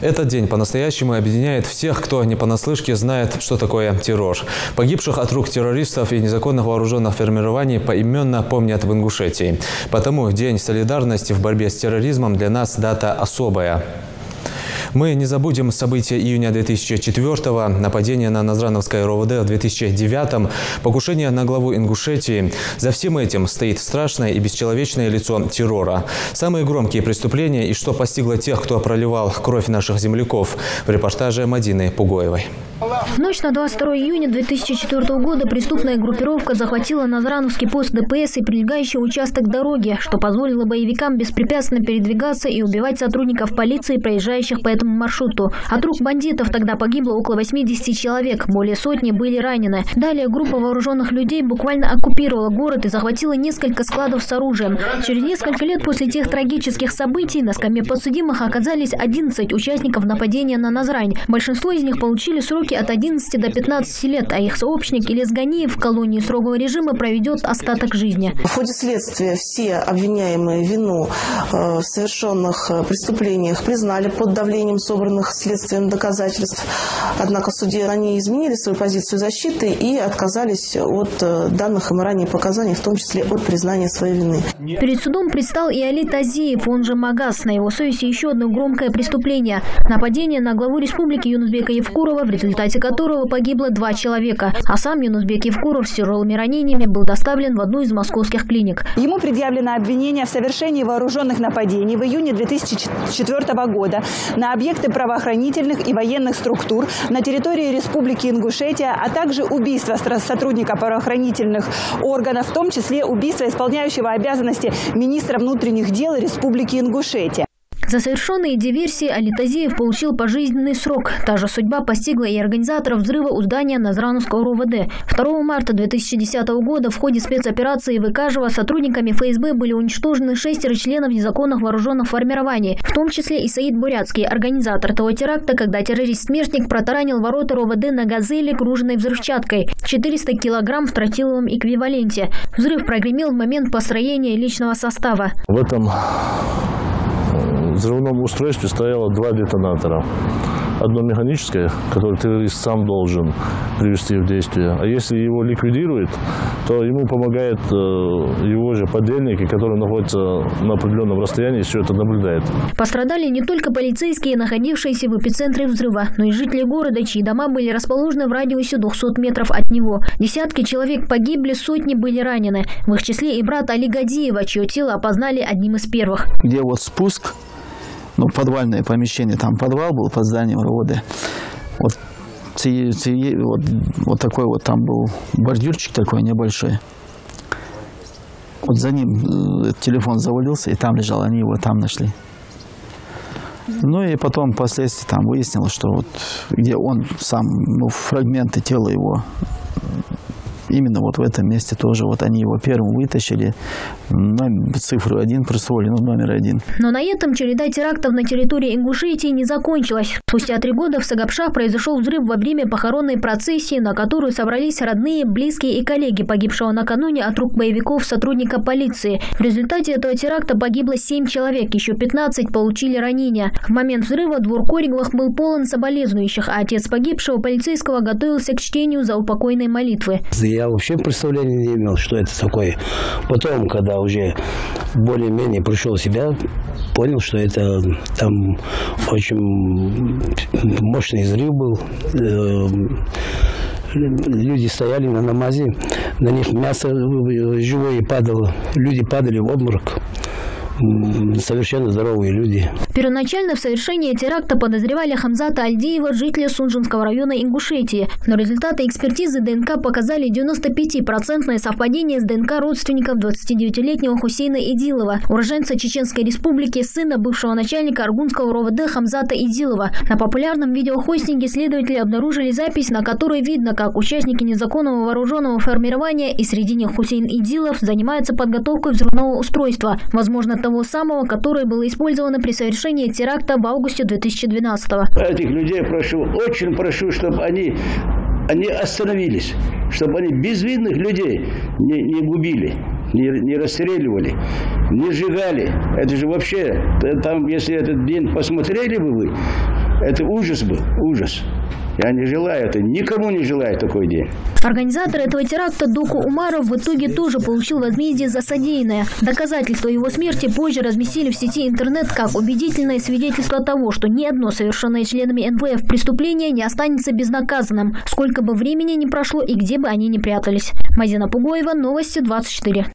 Этот день по-настоящему объединяет всех, кто не понаслышке знает, что такое террор. Погибших от рук террористов и незаконных вооруженных формирований поименно помнят в Ингушетии. Потому День солидарности в борьбе с терроризмом для нас дата особая. Мы не забудем события июня 2004-го, нападение на Назрановское РОВД в 2009-м, покушение на главу Ингушетии. За всем этим стоит страшное и бесчеловечное лицо террора. Самые громкие преступления и что постигло тех, кто проливал кровь наших земляков, в репортаже Мадины Пугоевой. В ночь на 22 июня 2004 года преступная группировка захватила Назрановский пост ДПС и прилегающий участок дороги, что позволило боевикам беспрепятственно передвигаться и убивать сотрудников полиции, проезжающих по этому маршруту. От рук бандитов тогда погибло около 80 человек, более сотни были ранены. Далее группа вооруженных людей буквально оккупировала город и захватила несколько складов с оружием. Через несколько лет после тех трагических событий на скамье подсудимых оказались 11 участников нападения на Назрань. Большинство из них получили сроки от 11 до 15 лет, а их сообщник Ильяс Ганиев в колонии строгого режима проведет остаток жизни. В ходе следствия все обвиняемые вину в совершенных преступлениях признали под давлением собранных следствием доказательств. Однако в суде они изменили свою позицию защиты и отказались от данных им ранее показаний, в том числе от признания своей вины. Перед судом предстал и Али Тазиев, он же Магас. На его совести еще одно громкое преступление – нападение на главу республики Юнусбека Евкурова, в результате которого погибло 2 человека. А сам Юнусбек Евкуров с тяжелыми ранениями был доставлен в одну из московских клиник. Ему предъявлено обвинение в совершении вооруженных нападений в июне 2004 года на объекты правоохранительных и военных структур на территории Республики Ингушетия, а также убийство сотрудника правоохранительных органов, в том числе убийство исполняющего обязанности министра внутренних дел Республики Ингушетия. За совершенные диверсии Али Тазиев получил пожизненный срок. Та же судьба постигла и организаторов взрыва у здания Назрановского РОВД. 2 марта 2010 года в ходе спецоперации в Икажево сотрудниками ФСБ были уничтожены 6 членов незаконных вооруженных формирований, в том числе и Саид Бурятский, организатор того теракта, когда террорист-смертник протаранил ворота РОВД на «Газели», груженной взрывчаткой, 400 килограмм в тротиловом эквиваленте. Взрыв прогремел в момент построения личного состава. В этом взрывном устройстве стояло 2 детонатора. Одно механическое, которое террорист сам должен привести в действие. А если его ликвидирует, то ему помогает его же подельники, которые находятся на определенном расстоянии и все это наблюдает. Пострадали не только полицейские, находившиеся в эпицентре взрыва, но и жители города, чьи дома были расположены в радиусе 200 метров от него. Десятки человек погибли, сотни были ранены. В их числе и брат Али Гадиева, чье тело опознали одним из первых. Где вот спуск, подвальное помещение, там подвал был под зданием РОВД. Вот такой вот там был бордюрчик такой небольшой. Вот за ним телефон завалился, и там лежал, они его там нашли. Ну и потом впоследствии там выяснилось, что вот где он сам, фрагменты тела его, именно вот в этом месте тоже вот они его первым вытащили, цифру 1 присвоили, номер 1. Но на этом череда терактов на территории Ингушетии не закончилась. Спустя 3 года в Сагапшах произошел взрыв во время похоронной процессии, на которую собрались родные, близкие и коллеги погибшего накануне от рук боевиков сотрудника полиции. В результате этого теракта погибло 7 человек, еще 15 получили ранения. В момент взрыва двор Кориглах был полон соболезнующих, а отец погибшего полицейского готовился к чтению заупокойной молитвы. Я вообще представления не имел, что это такое. Потом, когда уже более-менее пришел в себя, понял, что это там очень мощный взрыв был. Люди стояли на намазе, на них мясо живое падало, люди падали в обморок. Совершенно здоровые люди. Первоначально в совершении теракта подозревали Хамзата Альдиева, жителя Сунжинского района Ингушетии. Но результаты экспертизы ДНК показали 95% совпадение с ДНК родственников 29-летнего Хусейна Идилова, уроженца Чеченской республики, сына бывшего начальника Аргунского РОВД Хамзата Идилова. На популярном видеохостинге следователи обнаружили запись, на которой видно, как участники незаконного вооруженного формирования, и среди них Хусейн Идилов, занимаются подготовкой взрывного устройства, возможно, того самого, которое было использовано при совершении теракта в августе 2012-го. Этих людей очень прошу, чтобы они остановились, чтобы они безвинных людей не губили, не расстреливали, не сжигали. Это же вообще, там, если этот день посмотрели бы вы, Это ужас был, ужас. Я не желаю это, никому не желаю такой день. Организатор этого теракта Доку Умаров в итоге тоже получил возмездие за содеянное. Доказательства его смерти позже разместили в сети интернет как убедительное свидетельство того, что ни одно совершенное членами НВФ преступление не останется безнаказанным, сколько бы времени ни прошло и где бы они ни прятались. Мадина Пугоева, Новости 24.